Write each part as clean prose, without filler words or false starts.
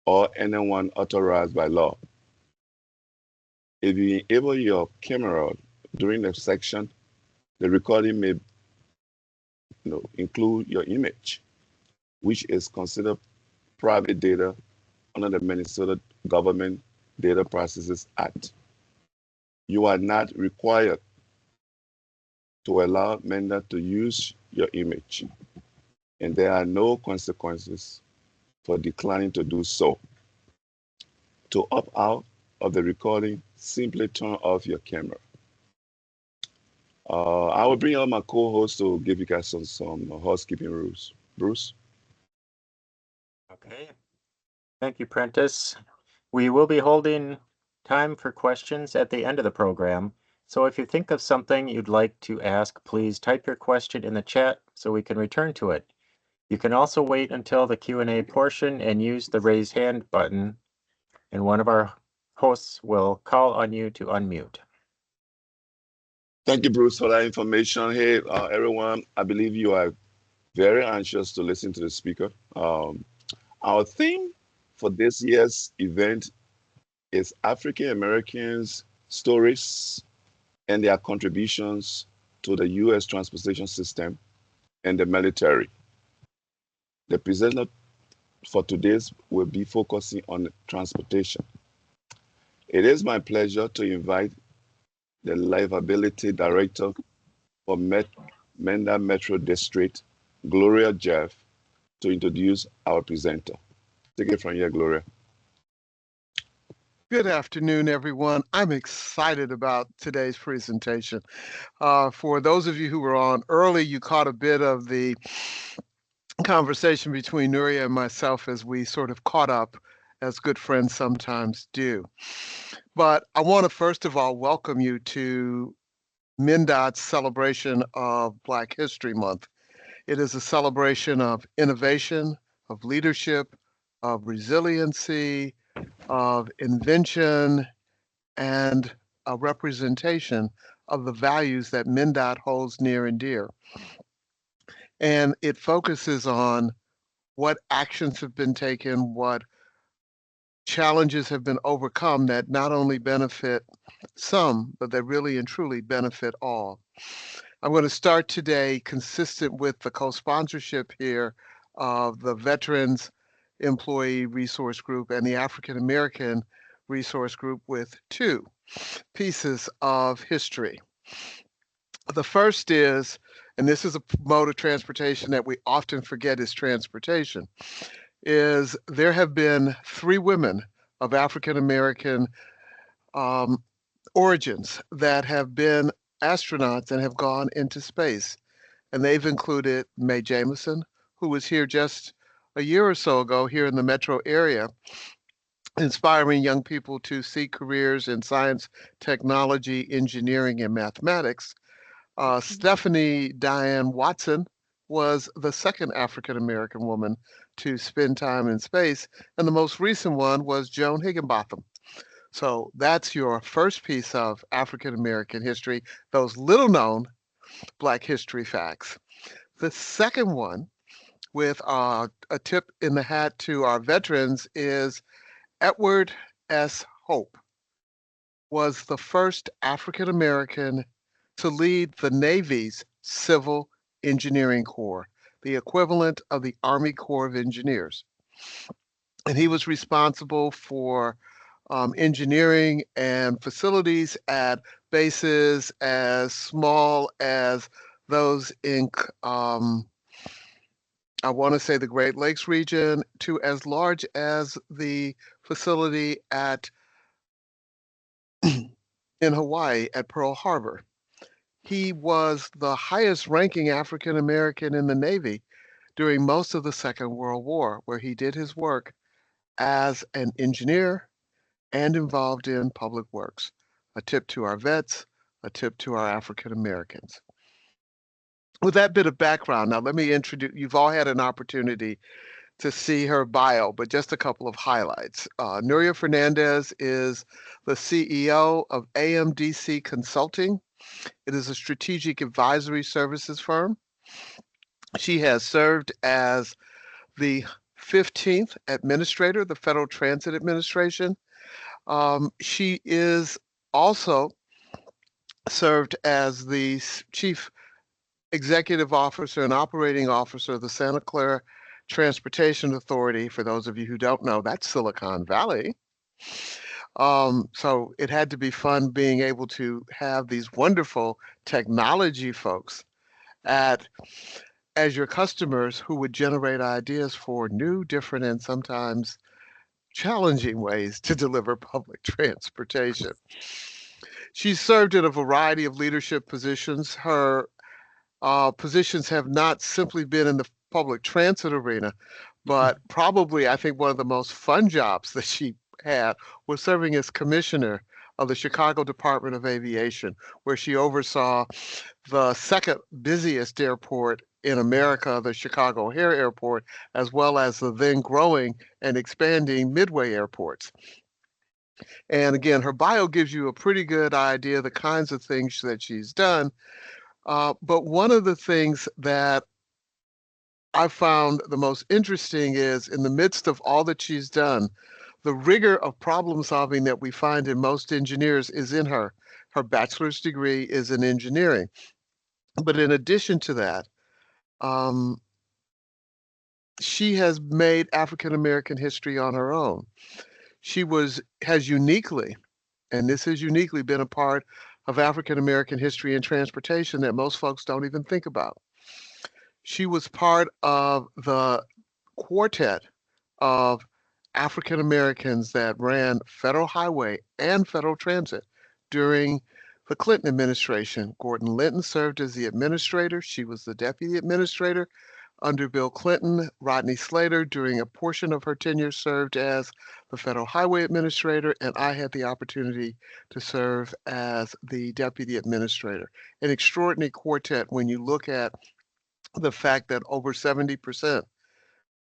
or anyone authorized by law. If you enable your camera during the section, the recording may include your image, which is considered private data under the Minnesota Government Data Processes Act. You are not required to allow MnDOT to use your image, and there are no consequences for declining to do so. To opt out of the recording, simply turn off your camera. I will bring out my co-host to give you guys some housekeeping rules. Bruce? Okay. Thank you, Prentice. We will be holding time for questions at the end of the program. So if you think of something you'd like to ask, please type your question in the chat so we can return to it. You can also wait until the Q&A portion and use the raise hand button, and one of our hosts will call on you to unmute. Thank you, Bruce, for that information. Hey, everyone, I believe you are very anxious to listen to the speaker. Our theme for this year's event is African Americans' stories and their contributions to the U.S. transportation system and the military. The presenter for today's will be focusing on transportation. It is my pleasure to invite the Livability Director for MnDOT Metro District, Gloria Jeff, to introduce our presenter. Take it from here, Gloria. Good afternoon, everyone. I'm excited about today's presentation. For those of you who were on early, you caught a bit of the conversation between Nuria and myself as we sort of caught up, as good friends sometimes do. But I want to first of all welcome you to MnDOT's celebration of Black History Month. It is a celebration of innovation, of leadership, of resiliency, of invention, and a representation of the values that MnDOT holds near and dear. And it focuses on what actions have been taken, what challenges have been overcome that not only benefit some, but that really and truly benefit all. I'm going to start today consistent with the co-sponsorship here of the Veterans Employee Resource Group and the African American Resource Group with two pieces of history. The first is, and this is a mode of transportation that we often forget is transportation, is there have been 3 women of African American origins that have been astronauts and have gone into space. And they've included Mae Jemison, who was here just a year or so ago here in the metro area, inspiring young people to seek careers in science, technology, engineering, and mathematics. Stephanie Diane Watson was the second African American woman to spend time in space, and the most recent one was Joan Higginbotham. So that's your first piece of African American history, those little known Black history facts. The second one, with a tip in the hat to our veterans, is Edward S. Hope was the first African American to lead the Navy's Civil Engineering Corps, the equivalent of the Army Corps of Engineers. And he was responsible for engineering and facilities at bases as small as those in, I want to say, the Great Lakes region, to as large as the facility at in Hawaii at Pearl Harbor. He was the highest ranking African American in the Navy during most of the Second World War, where he did his work as an engineer and involved in public works. A tip to our vets, a tip to our African Americans. With that bit of background, now let me introduce, you've all had an opportunity to see her bio, but just a couple of highlights. Nuria Fernandez is the CEO of AMDC Consulting. It is a strategic advisory services firm. She has served as the 15th administrator, the Federal Transit Administration. She is also served as the chief executive officer and operating officer of the Santa Clara Transportation Authority. For those of you who don't know, that's Silicon Valley. So it had to be fun being able to have these wonderful technology folks as your customers who would generate ideas for new, different, and sometimes challenging ways to deliver public transportation. She's served in a variety of leadership positions. Her positions have not simply been in the public transit arena, but probably I think one of the most fun jobs that she had was serving as commissioner of the Chicago Department of Aviation, where she oversaw the second busiest airport in America, the Chicago O'Hare Airport, as well as the then growing and expanding Midway airports. And again, her bio gives you a pretty good idea of the kinds of things that she's done. But one of the things that I found the most interesting is in the midst of all that she's done, the rigor of problem solving that we find in most engineers is in her. Her bachelor's degree is in engineering. But in addition to that, she has made African American history on her own. She has uniquely, and this has uniquely been a part of African American history and transportation that most folks don't even think about. She was part of the quartet of African Americans that ran Federal Highway and Federal Transit during the Clinton administration. Gordon Linton served as the administrator. She was the deputy administrator under Bill Clinton. Rodney Slater, during a portion of her tenure, served as the Federal Highway Administrator, and I had the opportunity to serve as the Deputy Administrator. An extraordinary quartet when you look at the fact that over 70%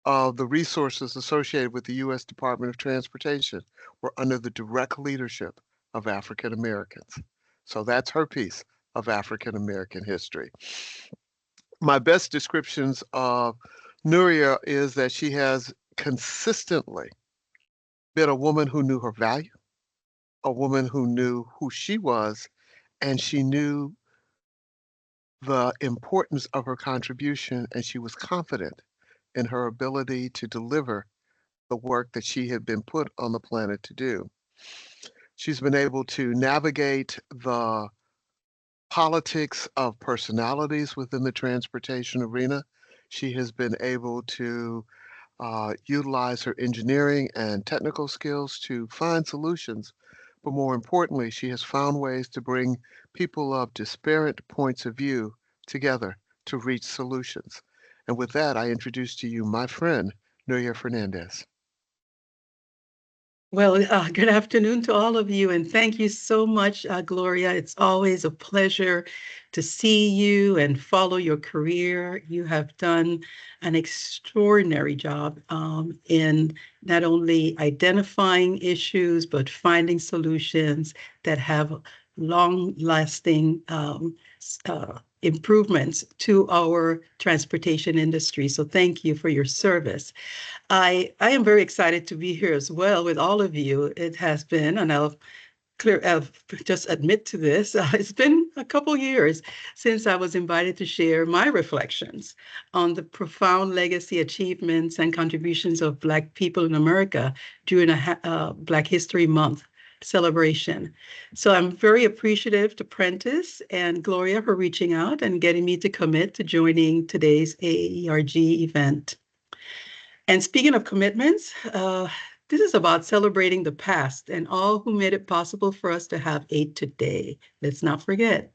of the resources associated with the U.S. Department of Transportation were under the direct leadership of African Americans. So that's her piece of African American history. My best descriptions of Nuria is that she has consistently been a woman who knew her value, a woman who knew who she was, and she knew the importance of her contribution, and she was confident in her ability to deliver the work that she had been put on the planet to do. She's been able to navigate the politics of personalities within the transportation arena. She has been able to utilize her engineering and technical skills to find solutions. But more importantly, she has found ways to bring people of disparate points of view together to reach solutions. And with that, I introduce to you my friend, Nuria Fernandez. Well, good afternoon to all of you, and thank you so much, Gloria. It's always a pleasure to see you and follow your career. You have done an extraordinary job in not only identifying issues, but finding solutions that have long-lasting improvements to our transportation industry. So thank you for your service. I am very excited to be here as well with all of you. It has been, and I'll just admit to this, it's been a couple years since I was invited to share my reflections on the profound legacy, achievements, and contributions of Black people in America during a Black History Month celebration. So I'm very appreciative to Prentice and Gloria for reaching out and getting me to commit to joining today's AAERG event. And speaking of commitments, this is about celebrating the past and all who made it possible for us to have a today. Let's not forget.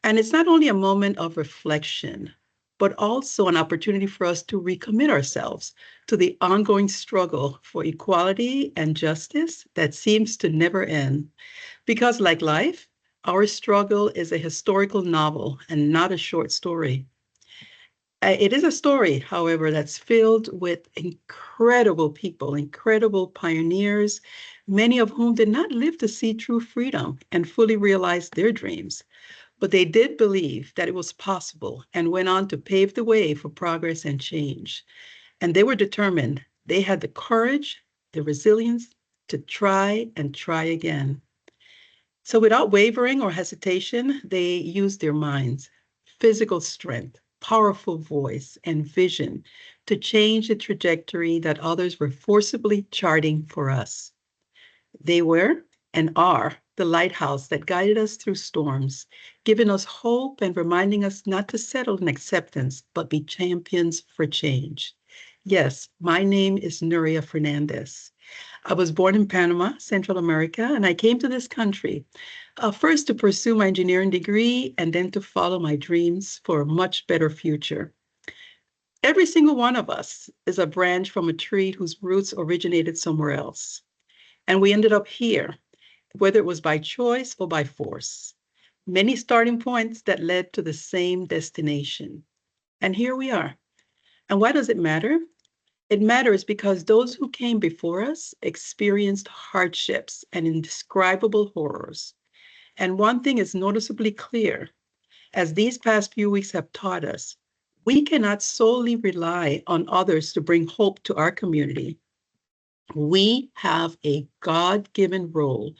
And it's not only a moment of reflection, but also an opportunity for us to recommit ourselves to the ongoing struggle for equality and justice that seems to never end. Because like life, our struggle is a historical novel and not a short story. It is a story, however, that's filled with incredible people, incredible pioneers, many of whom did not live to see true freedom and fully realize their dreams. But they did believe that it was possible and went on to pave the way for progress and change. And they were determined They had the courage, the resilience to try and try again. So without wavering or hesitation, they used their minds, physical strength, powerful voice, and vision to change the trajectory that others were forcibly charting for us. They were and are the lighthouse that guided us through storms, giving us hope and reminding us not to settle in acceptance, but be champions for change. Yes, my name is Nuria Fernandez. I was born in Panama, Central America, and I came to this country first to pursue my engineering degree and then to follow my dreams for a much better future. Every single one of us is a branch from a tree whose roots originated somewhere else. And we ended up here, whether it was by choice or by force. Many starting points that led to the same destination. And here we are. And why does it matter? It matters because those who came before us experienced hardships and indescribable horrors. And one thing is noticeably clear, as these past few weeks have taught us, we cannot solely rely on others to bring hope to our community. We have a God-given role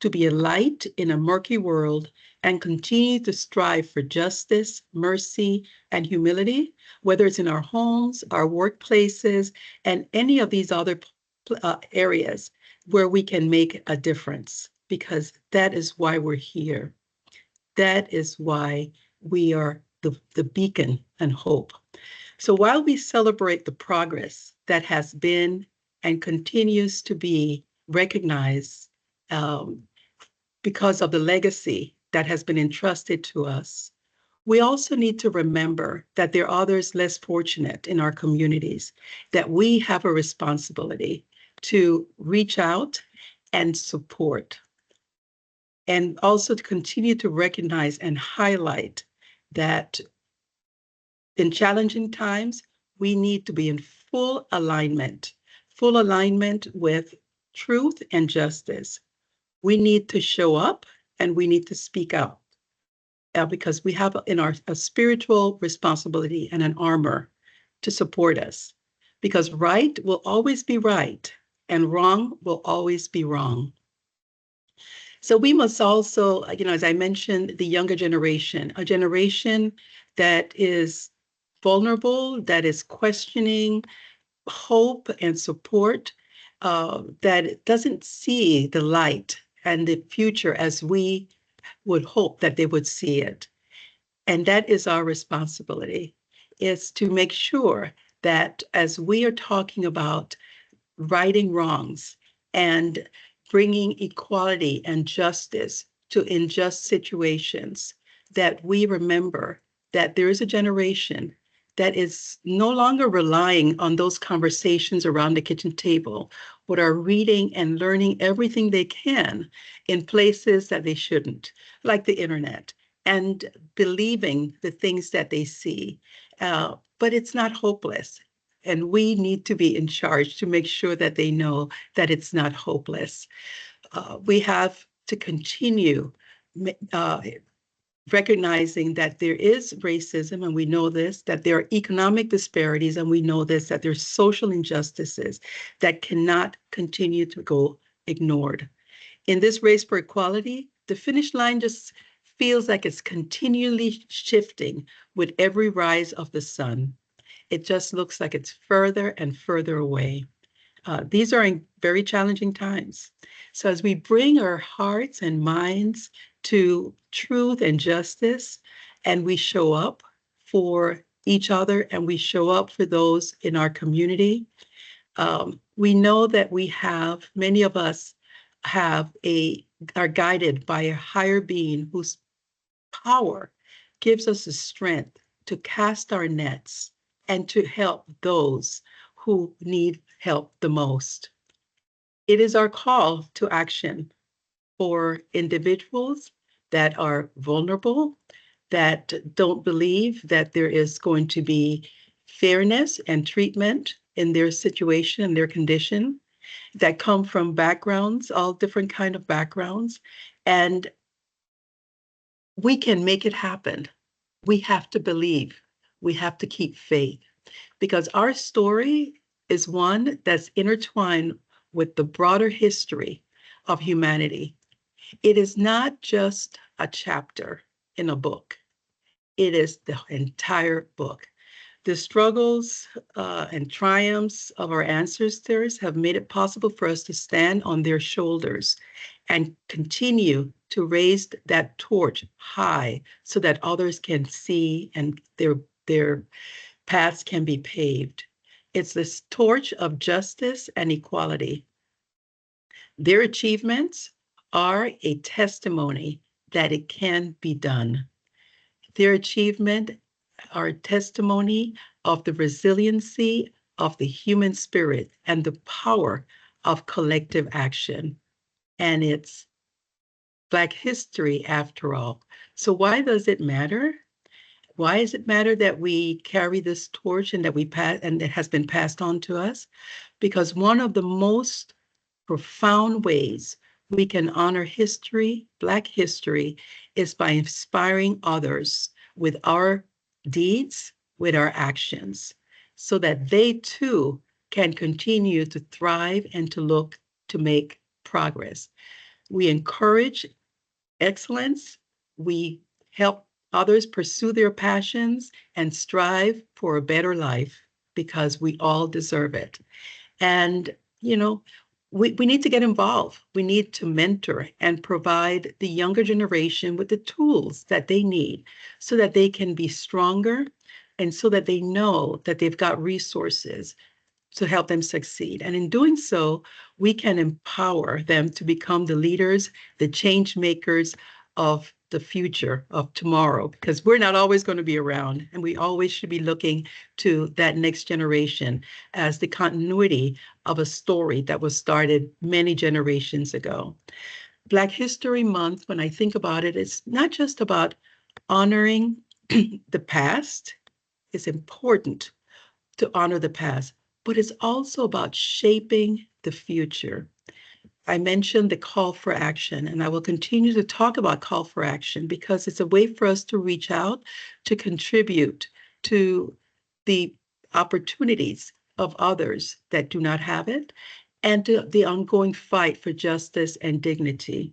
to be a light in a murky world and continue to strive for justice, mercy, and humility, whether it's in our homes, our workplaces, and any of these other areas where we can make a difference, because that is why we're here. That is why we are the beacon and hope. So while we celebrate the progress that has been and continues to be recognized because of the legacy that has been entrusted to us, we also need to remember that there are others less fortunate in our communities, that we have a responsibility to reach out and support, and also to continue to recognize and highlight that in challenging times, we need to be in full alignment with truth and justice. We need to show up and we need to speak out because we have in our a spiritual responsibility and an armor to support us, because right will always be right and wrong will always be wrong. So we must also, as I mentioned, the younger generation, a generation that is vulnerable, that is questioning hope and support, that doesn't see the light and the future as we would hope that they would see it. And that is our responsibility, is to make sure that as we are talking about righting wrongs and bringing equality and justice to unjust situations, that we remember that there is a generation that is no longer relying on those conversations around the kitchen table, but are reading and learning everything they can in places that they shouldn't, like the internet, and believing the things that they see. But it's not hopeless. And we need to be in charge to make sure that they know that it's not hopeless. We have to continue recognizing that there is racism, and we know this, that there are economic disparities, and we know this, that there's social injustices that cannot continue to go ignored. In this race for equality, the finish line just feels like it's continually shifting with every rise of the sun. It just looks like it's further and further away. These are in very challenging times. So as we bring our hearts and minds to truth and justice, and we show up for each other, and we show up for those in our community, we know that many of us are guided by a higher being whose power gives us the strength to cast our nets and to help those who need help the most. It is our call to action for individuals that are vulnerable, that don't believe that there is going to be fairness and treatment in their situation and their condition, that come from backgrounds, all different kind of backgrounds, and we can make it happen. We have to believe. We have to keep faith, because our story is one that's intertwined with the broader history of humanity. It is not just a chapter in a book. It is the entire book. The struggles and triumphs of our ancestors have made it possible for us to stand on their shoulders and continue to raise that torch high so that others can see and their paths can be paved. It's this torch of justice and equality. Their achievements are a testimony that it can be done. Their achievement are a testimony of the resiliency of the human spirit and the power of collective action. And it's Black history after all. So why does it matter? Why does it matter that we carry this torch and that we pass and it has been passed on to us? Because one of the most profound ways we can honor history, Black history, is by inspiring others with our deeds, with our actions, so that they too can continue to thrive and to look to make progress. We encourage excellence. We help others pursue their passions and strive for a better life because we all deserve it. And, you know, we need to get involved. We need to mentor and provide the younger generation with the tools that they need so that they can be stronger and so that they know that they've got resources to help them succeed. And in doing so, we can empower them to become the leaders, the change makers of the future of tomorrow, because we're not always going to be around, and we always should be looking to that next generation as the continuity of a story that was started many generations ago. Black History Month, when I think about it, it's not just about honoring the past. It's important to honor the past, but it's also about shaping the future. I mentioned the call for action, and I will continue to talk about call for action because it's a way for us to reach out, to contribute to the opportunities of others that do not have it, and to the ongoing fight for justice and dignity.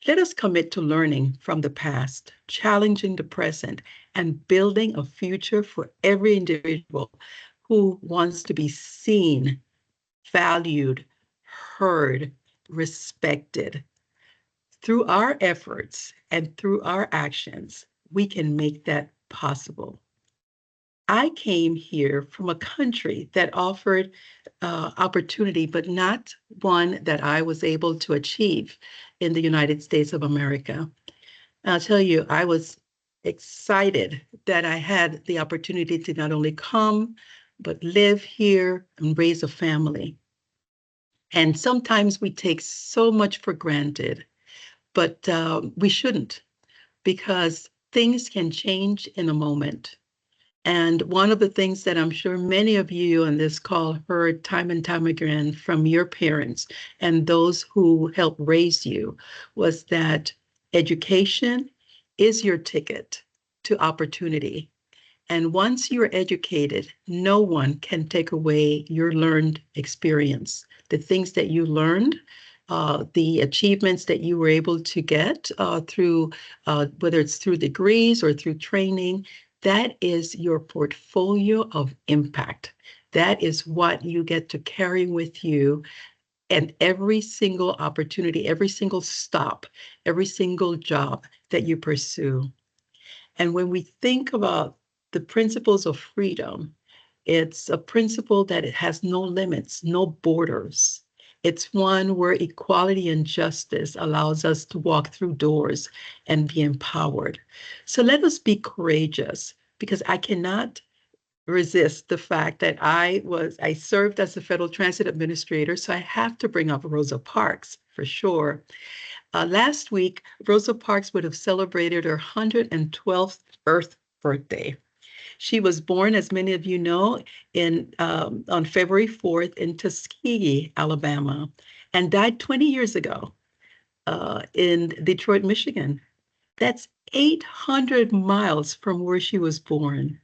Let us commit to learning from the past, challenging the present, and building a future for every individual who wants to be seen, valued, heard, respected. Through our efforts and through our actions, we can make that possible. I came here from a country that offered opportunity, but not one that I was able to achieve in the United States of America. I'll tell you, I was excited that I had the opportunity to not only come, but live here and raise a family. And sometimes we take so much for granted, but we shouldn't, because things can change in a moment. And one of the things that I'm sure many of you on this call heard time and time again from your parents and those who helped raise you was that education is your ticket to opportunity. And once you're educated, no one can take away your learned experience. The things that you learned, the achievements that you were able to get through, whether it's through degrees or through training, that is your portfolio of impact. That is what you get to carry with you, and every single opportunity, every single stop, every single job that you pursue. And when we think about the principles of freedom, it's a principle that it has no limits, no borders. It's one where equality and justice allows us to walk through doors and be empowered. So let us be courageous, because I cannot resist the fact that I served as a federal transit administrator, so I have to bring up Rosa Parks for sure. Last week, Rosa Parks would have celebrated her 112th birthday. She was born, as many of you know, on February 4th in Tuskegee, Alabama, and died 20 years ago in Detroit, Michigan. That's 800 miles from where she was born.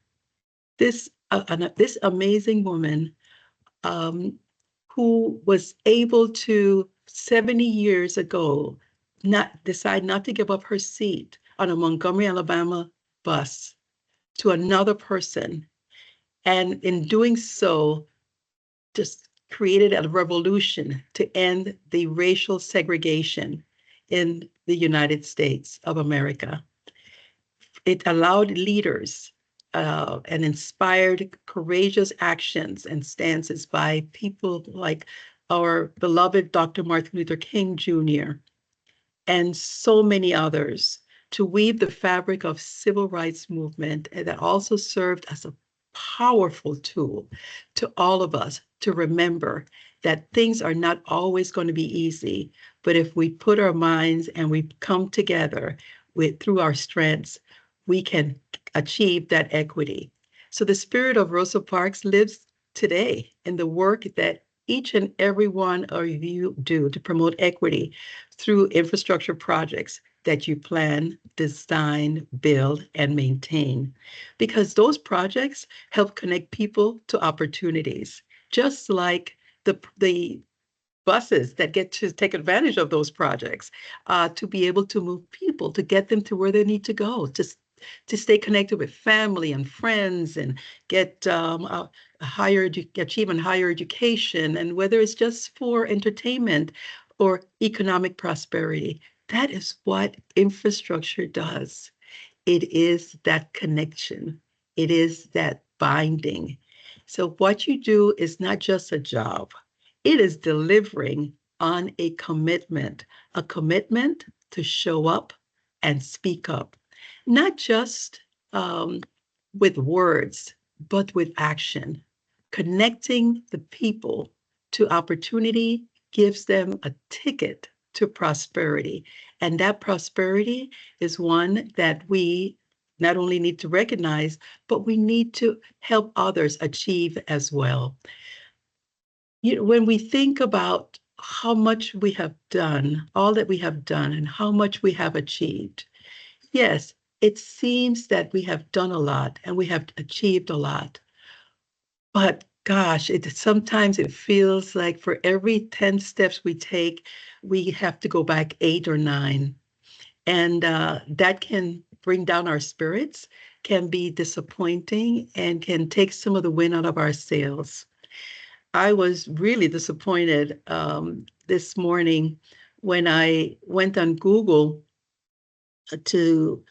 This amazing woman who was able to 70 years ago decide not to give up her seat on a Montgomery, Alabama bus to another person. And in doing so, just created a revolution to end the racial segregation in the United States of America. It allowed leaders and inspired courageous actions and stances by people like our beloved Dr. Martin Luther King Jr. and so many others to weave the fabric of civil rights movement, and that also served as a powerful tool to all of us to remember that things are not always going to be easy, but if we put our minds and we come together through our strengths, we can achieve that equity. So the spirit of Rosa Parks lives today in the work that each and every one of you do to promote equity through infrastructure projects that you plan, design, build, and maintain. Because those projects help connect people to opportunities, just like the buses that get to take advantage of those projects to be able to move people, to get them to where they need to go, just to stay connected with family and friends and get achieve a higher education, and whether it's just for entertainment or economic prosperity. That is what infrastructure does. It is that connection. It is that binding. So what you do is not just a job. It is delivering on a commitment to show up and speak up, not just with words, but with action. Connecting the people to opportunity gives them a ticket to prosperity. And that prosperity is one that we not only need to recognize, but we need to help others achieve as well. When we think about how much we have done, all that we have done, and how much we have achieved, yes, it seems that we have done a lot and we have achieved a lot. But gosh, sometimes it feels like for every 10 steps we take, we have to go back 8 or 9. And that can bring down our spirits, can be disappointing, and can take some of the wind out of our sails. I was really disappointed this morning when I went on Google to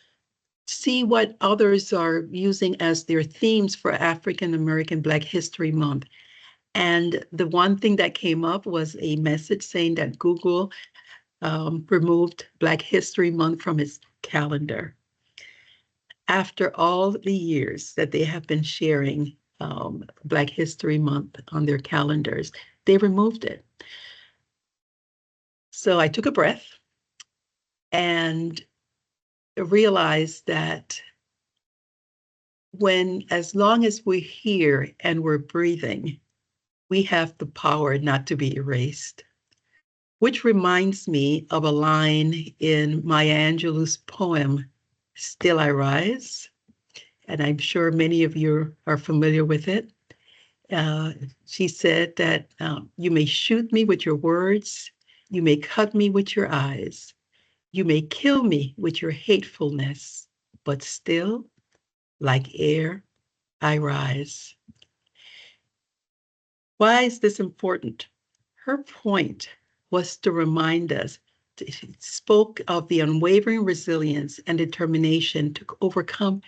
see what others are using as their themes for African American Black History Month. And the one thing that came up was a message saying that Google removed Black History Month from its calendar. After all the years that they have been sharing Black History Month on their calendars, they removed it. So I took a breath and realized that as long as we're here and we're breathing, we have the power not to be erased. Which reminds me of a line in Maya Angelou's poem, Still I Rise, and I'm sure many of you are familiar with it. She said that you may shoot me with your words, you may cut me with your eyes, you may kill me with your hatefulness, but still, like air, I rise. Why is this important? Her point was to remind us, it spoke of the unwavering resilience and determination to overcome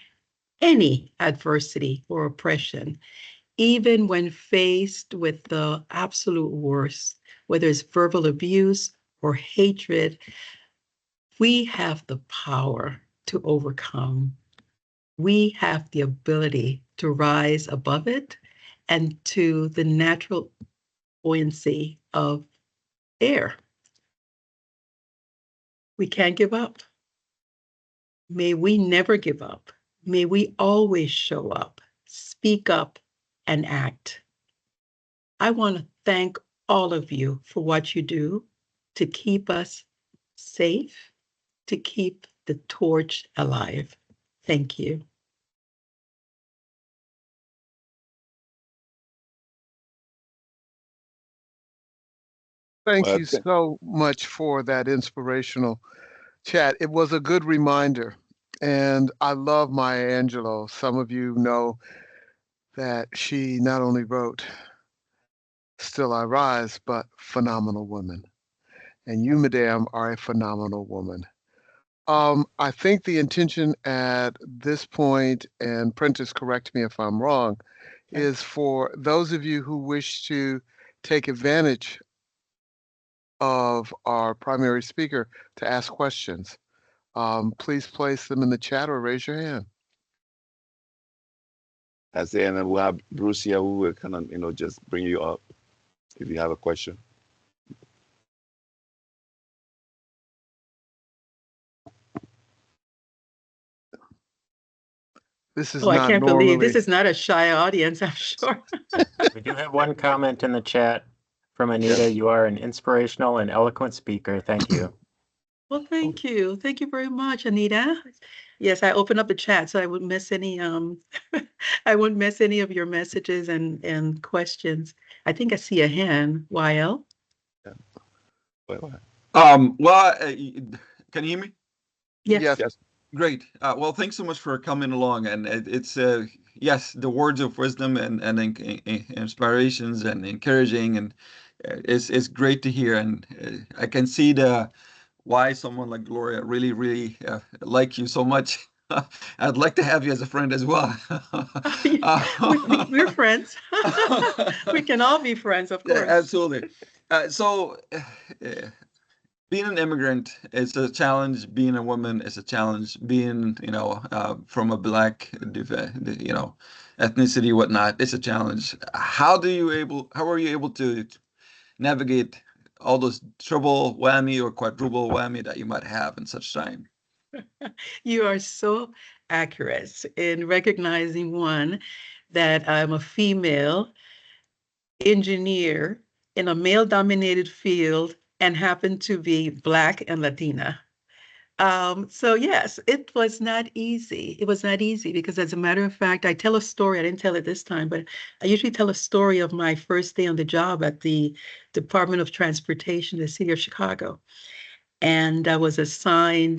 any adversity or oppression, even when faced with the absolute worst, whether it's verbal abuse or hatred. We have the power to overcome. We have the ability to rise above it and to the natural buoyancy of air. We can't give up. May we never give up. May we always show up, speak up, and act. I want to thank all of you for what you do to keep us safe, to keep the torch alive. Thank you. Thank Well, you so much for that inspirational chat. It was a good reminder. And I love Maya Angelou. Some of you know that she not only wrote Still I Rise, but Phenomenal Woman. And you, madame, are a phenomenal woman. I think the intention at this point, and Prentice, correct me if I'm wrong, is for those of you who wish to take advantage of our primary speaker to ask questions. Please place them in the chat or raise your hand. I say, and then we'll have Bruce here who will kind of, just bring you up if you have a question. This is Oh, I not can't believe normally. this is not a shy audience, I'm sure. We do have one comment in the chat from Anita. Yes. You are an inspirational and eloquent speaker. Thank you. Well, thank you. Thank you very much, Anita. Yes, I opened up the chat so I wouldn't miss any I wouldn't miss any of your messages and questions. I think I see a hand. YL? Yeah. Well, Can you hear me? Yes. yes. Great. Well, thanks so much for coming along. And it's yes, the words of wisdom and inspirations and encouraging, and it's great to hear. And I can see why someone like Gloria really like you so much. I'd like to have you as a friend as well. We're friends. We can all be friends, of Yeah, course. absolutely. So being an immigrant is a challenge. Being a woman is a challenge. Being, from a black, ethnicity, whatnot, it's a challenge. How are you able to navigate all those triple whammy or quadruple whammy that you might have in such time? You are so accurate in recognizing, one, that I'm a female engineer in a male-dominated field and happen to be Black and Latina. So yes, it was not easy. It was not easy because, as a matter of fact, I tell a story. I didn't tell it this time, but I usually tell a story of my first day on the job at the Department of Transportation, the city of Chicago. And I was assigned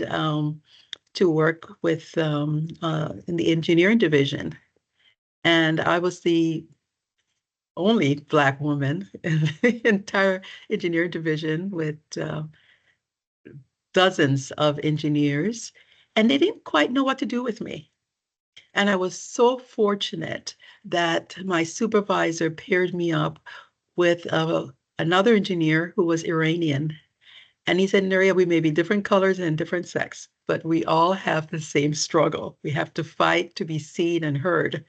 to work with in the engineering division. And I was the only Black woman in the entire engineering division with dozens of engineers, and they didn't quite know what to do with me. And I was so fortunate that my supervisor paired me up with another engineer who was Iranian. And he said, Nuria, we may be different colors and different sex, but we all have the same struggle. We have to fight to be seen and heard,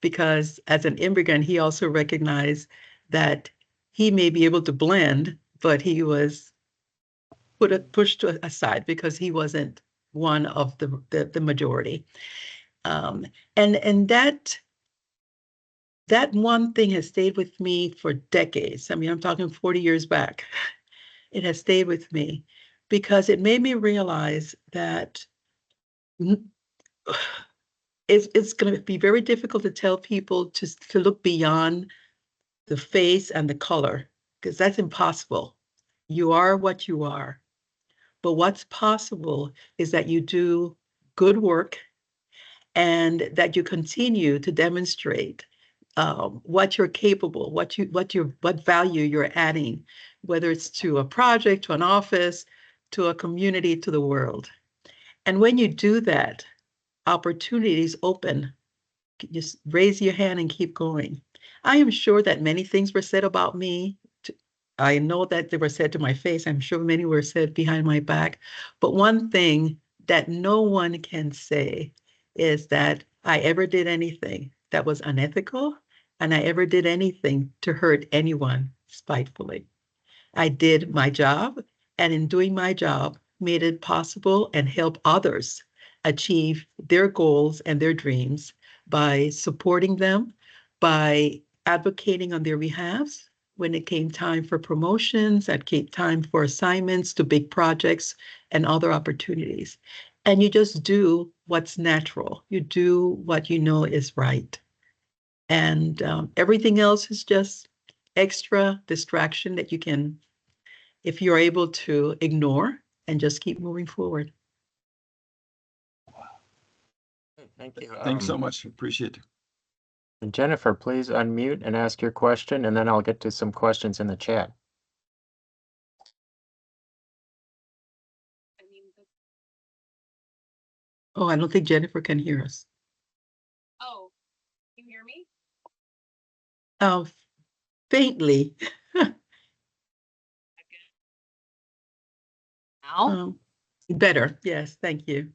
because as an immigrant, he also recognized that he may be able to blend, but he was pushed aside because he wasn't one of the majority. And that one thing has stayed with me for decades. I mean, I'm talking 40 years back. It has stayed with me because it made me realize that it's going to be very difficult to tell people to look beyond the face and the color, because that's impossible. You are what you are. But what's possible is that you do good work and that you continue to demonstrate what you're capable, what value you're adding, whether it's to a project, to an office, to a community, to the world. And when you do that, opportunities open. Just raise your hand and keep going. I am sure that many things were said about me. I know that they were said to my face. I'm sure many were said behind my back. But one thing that no one can say is that I ever did anything that was unethical, and I ever did anything to hurt anyone spitefully. I did my job, and in doing my job, made it possible and help others achieve their goals and their dreams by supporting them, by advocating on their behalves when it came time for promotions, it came time for assignments to big projects and other opportunities. And you just do what's natural. You do what you know is right. And everything else is just extra distraction that you can if you're able to ignore and just keep moving forward. Thank you. Thanks so much. Appreciate it. Jennifer, please unmute and ask your question, and then I'll get to some questions in the chat. Oh, I don't think Jennifer can hear us. Oh, can you hear me? Oh, faintly. Now? Better. Yes, thank you.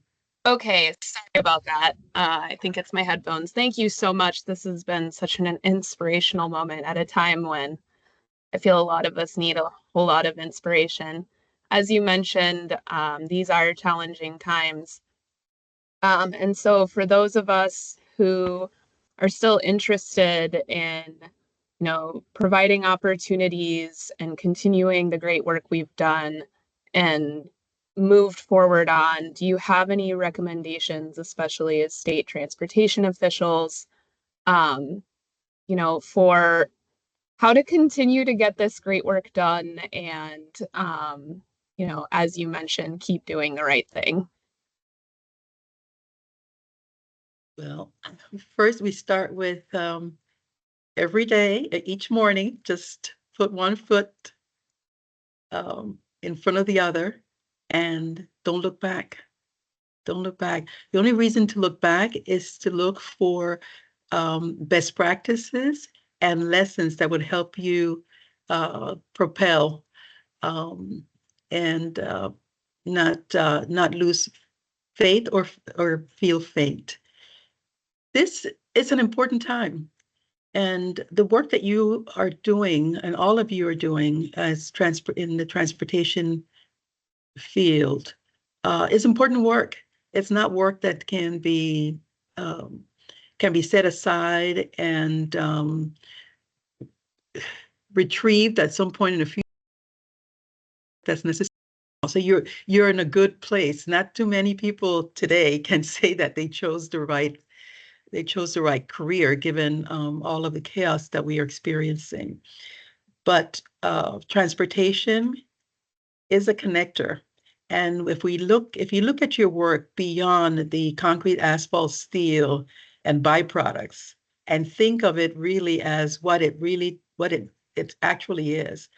Okay, sorry about that. I think it's my headphones. Thank you so much. This has been such an inspirational moment at a time when I feel a lot of us need a whole lot of inspiration. As you mentioned, these are challenging times. And so for those of us who are still interested in, providing opportunities and continuing the great work we've done and moved forward on, do you have any recommendations, especially as state transportation officials, for how to continue to get this great work done and, as you mentioned, keep doing the right thing? Well, first we start with every day, each morning, just put one foot in front of the other and don't look back. Don't look back. The only reason to look back is to look for best practices and lessons that would help you propel and not lose faith or feel faint. This is an important time. And the work that you are doing, and all of you are doing as in the transportation field, is important work. It's not work that can be set aside and retrieved at some point in the future. That's necessary. So you're in a good place. Not too many people today can say that they chose the right career given all of the chaos that we are experiencing. But transportation is a connector. And if you look at your work beyond the concrete, asphalt, steel, and byproducts, and think of it really as what it actually is,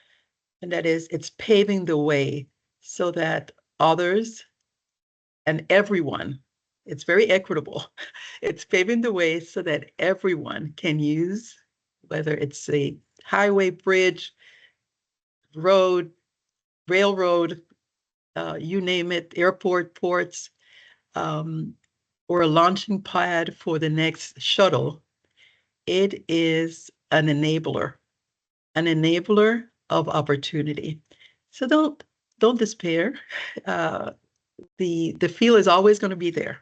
and that is it's paving the way so that others and everyone, it's very equitable. It's paving the way so that everyone can use, whether it's a highway, bridge, road, railroad, you name it, airport, ports, or a launching pad for the next shuttle. It is an enabler of opportunity. So don't despair. The feel is always going to be there.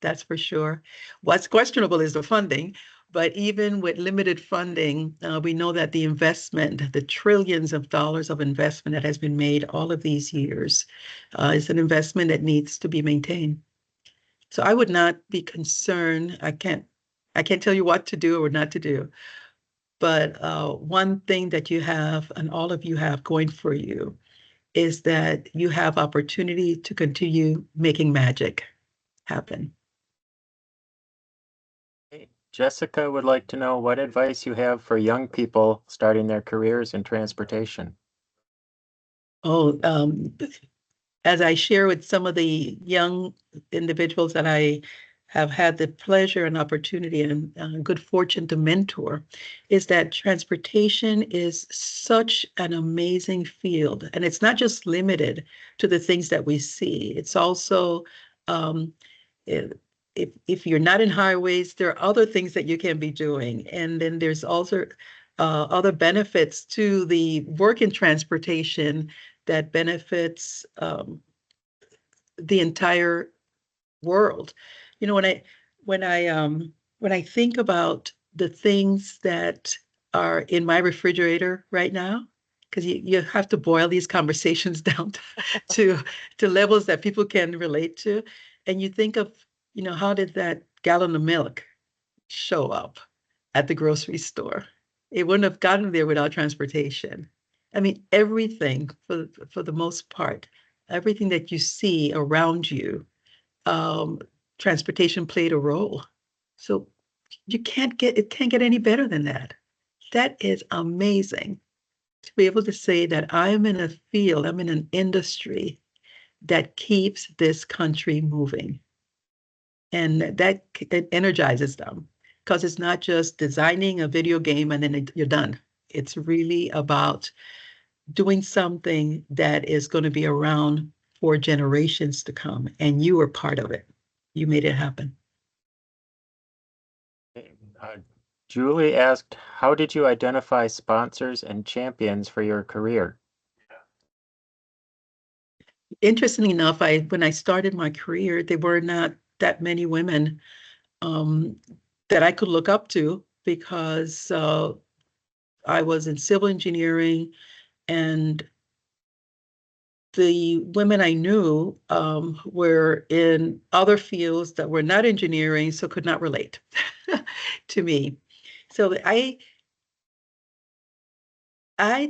That's for sure. What's questionable is the funding, but even with limited funding, we know that the investment, the trillions of dollars of investment that has been made all of these years, is an investment that needs to be maintained. So I would not be concerned. I can't tell you what to do or not to do. But one thing that you have, and all of you have going for you, is that you have opportunity to continue making magic happen. Jessica would like to know what advice you have for young people starting their careers in transportation. Oh, as I share with some of the young individuals that I have had the pleasure and opportunity and good fortune to mentor, is that transportation is such an amazing field. And it's not just limited to the things that we see. It's also, if you're not in highways, there are other things that you can be doing. And then there's also other benefits to the work in transportation that benefits the entire world. You know, when I think about the things that are in my refrigerator right now, because you have to boil these conversations down to levels that people can relate to, and you think of, how did that gallon of milk show up at the grocery store? It wouldn't have gotten there without transportation. I mean, everything for the most part, everything that you see around you, transportation played a role. So it can't get any better than that. That is amazing to be able to say that I'm in a field, I'm in an industry that keeps this country moving. And that it energizes them because it's not just designing a video game and then you're done. It's really about doing something that is going to be around for generations to come. And you were part of it. You made it happen. Julie asked, how did you identify sponsors and champions for your career? Interestingly enough, when I started my career, there were not that many women that I could look up to because I was in civil engineering, and the women I knew were in other fields that were not engineering, so could not relate to me. So I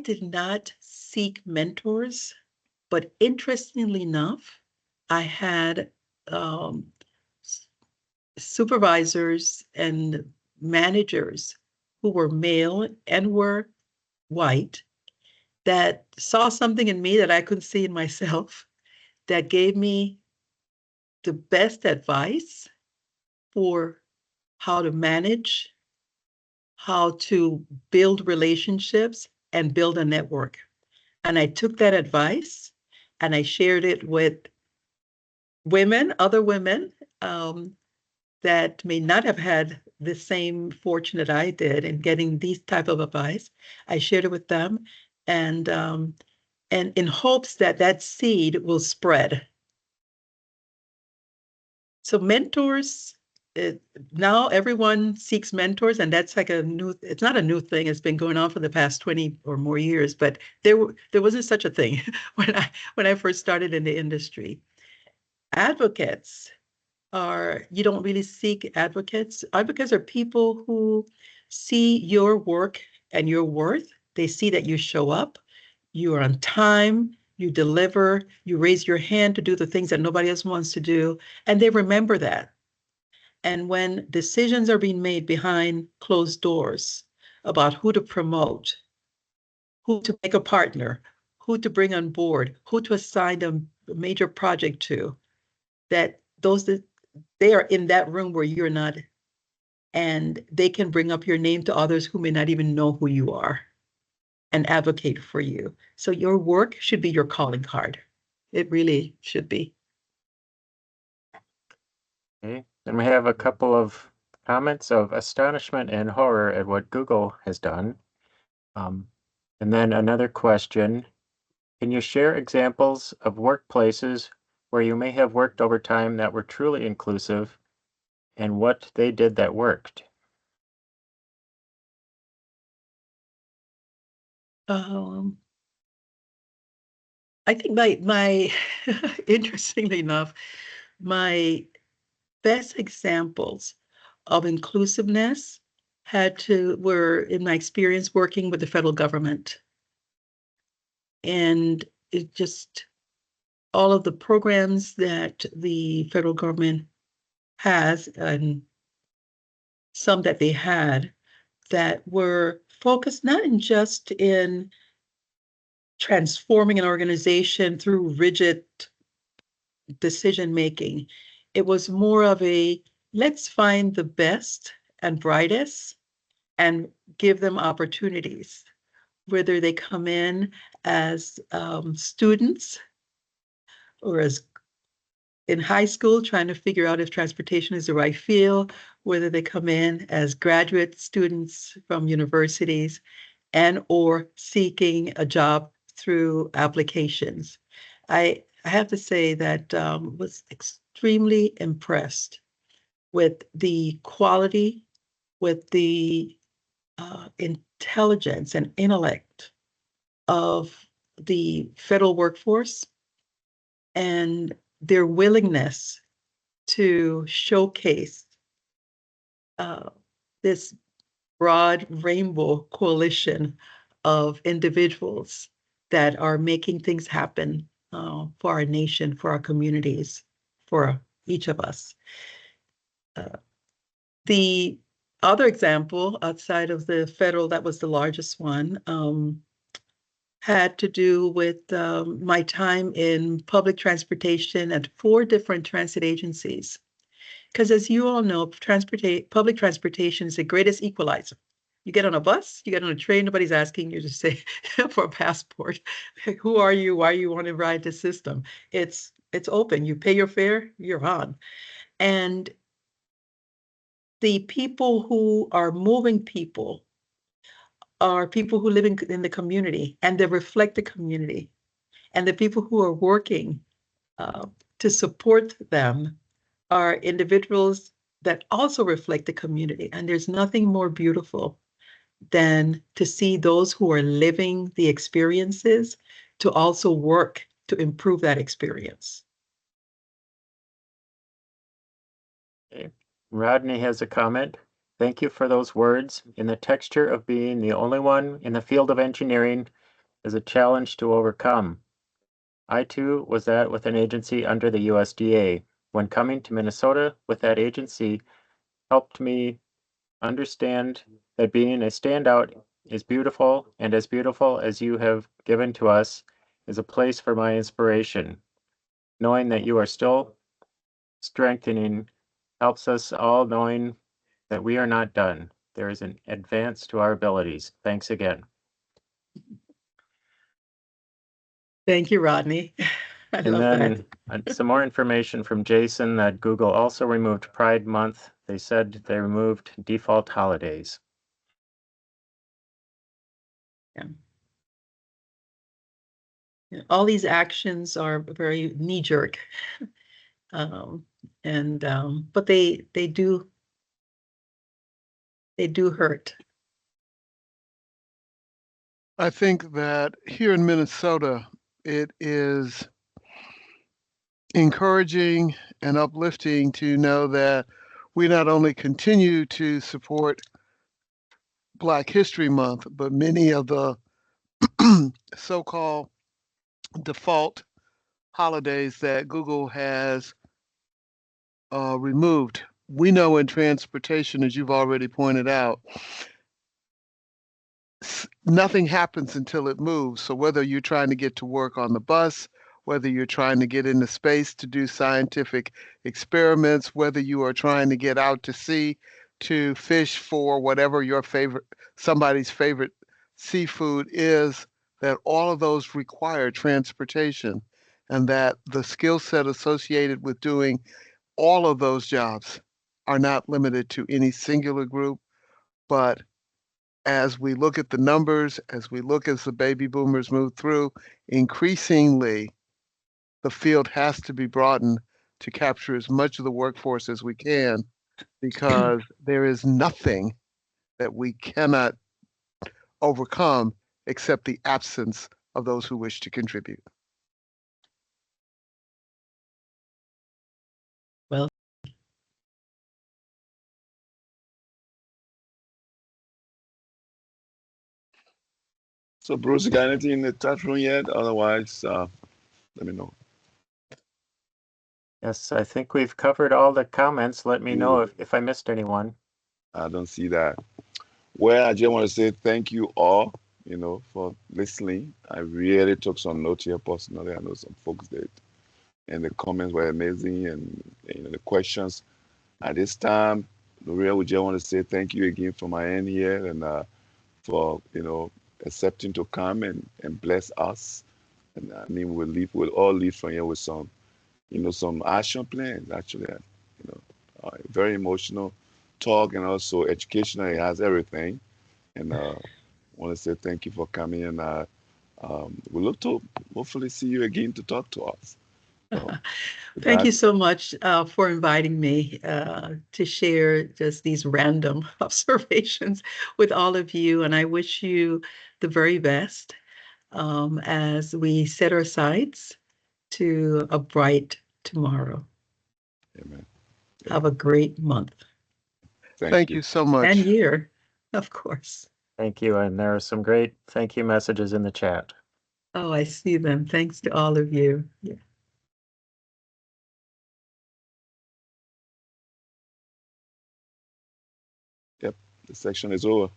did not seek mentors, but interestingly enough, I had supervisors and managers who were male and were white that saw something in me that I couldn't see in myself, that gave me the best advice for how to manage, how to build relationships, and build a network. And I took that advice and I shared it with other women that may not have had the same fortune that I did in getting these type of advice. I shared it with them, and in hopes that that seed will spread. So mentors, now everyone seeks mentors, and that's like it's not a new thing. It's been going on for the past 20 or more years, but there wasn't such a thing when I first started in the industry. Advocates you don't really seek advocates. Advocates are people who see your work and your worth. They see that you show up, you are on time, you deliver, you raise your hand to do the things that nobody else wants to do, and they remember that. And when decisions are being made behind closed doors about who to promote, who to make a partner, who to bring on board, who to assign a major project to, that they are in that room where you're not, and they can bring up your name to others who may not even know who you are and advocate for you. So your work should be your calling card. It really should be. Okay. And we have a couple of comments of astonishment and horror at what Google has done. And then another question, can you share examples of workplaces where you may have worked overtime that were truly inclusive and what they did that worked? I think my interestingly enough, my best examples of inclusiveness were in my experience working with the federal government. And it just, all of the programs that the federal government has, and some that they had, that were focused not in just in transforming an organization through rigid decision making. It was more of let's find the best and brightest and give them opportunities, whether they come in as students or as in high school trying to figure out if transportation is the right field, whether they come in as graduate students from universities and or seeking a job through applications. I have to say that was extremely impressed with the quality, with the intelligence and intellect of the federal workforce and their willingness to showcase this broad rainbow coalition of individuals that are making things happen for our nation, for our communities, for each of us. The other example outside of the federal, that was the largest one, had to do with my time in public transportation at 4 different transit agencies. Because as you all know, public transportation is the greatest equalizer. You get on a bus, you get on a train, nobody's asking you to say for a passport. Who are you? Why you want to ride the system? It's open. You pay your fare, you're on. And the people who are moving people are people who live in the community, and they reflect the community. And the people who are working to support them are individuals that also reflect the community. And there's nothing more beautiful than to see those who are living the experiences to also work to improve that experience. Okay. Rodney has a comment. Thank you for those words. In the texture of being the only one in the field of engineering is a challenge to overcome. I too was that with an agency under the USDA. When coming to Minnesota with that agency helped me understand that being a standout is beautiful, and as beautiful as you have given to us is a place for my inspiration. Knowing that you are still strengthening helps us all, knowing that we are not done. There is an advance to our abilities. Thanks again. Thank you, Rodney. I And love then that. some more information from Jason that Google also removed Pride Month. They said they removed default holidays. Yeah. All these actions are very knee-jerk, but they do hurt. I think that here in Minnesota, it is encouraging and uplifting to know that we not only continue to support Black History Month, but many of the so-called default holidays that Google has removed. We know in transportation, as you've already pointed out, nothing happens until it moves. So whether you're trying to get to work on the bus, whether you're trying to get into space to do scientific experiments, whether you are trying to get out to sea to fish for whatever your somebody's favorite seafood is, that all of those require transportation, and that the skill set associated with doing all of those jobs are not limited to any singular group, but as we look at the numbers, as we look as the baby boomers move through, increasingly the field has to be broadened to capture as much of the workforce as we can, because there is nothing that we cannot overcome except the absence of those who wish to contribute. Well, So, Bruce, you got anything in the chat room yet? Otherwise, let me know. Yes, I think we've covered all the comments. Let me know if I missed anyone. I don't see that. Well, I just want to say thank you all, for listening. I really took some notes here personally. I know some folks did. And the comments were amazing, and the questions. At this time, Nuria, we just want to say thank you again from my end here, and for accepting to come and bless us. And I mean, we'll all leave from here with some action plans. Actually, very emotional talk, and also educational. It has everything. And I want to say thank you for coming, and we look to hopefully see you again to talk to us. So, thank you so much for inviting me to share just these random observations with all of you. And I wish you the very best as we set our sights to a bright tomorrow. Amen. Have a great month. Thank you so much. And year, of course. Thank you. And there are some great thank you messages in the chat. Oh, I see them. Thanks to all of you. Yeah. Yep, the section is over.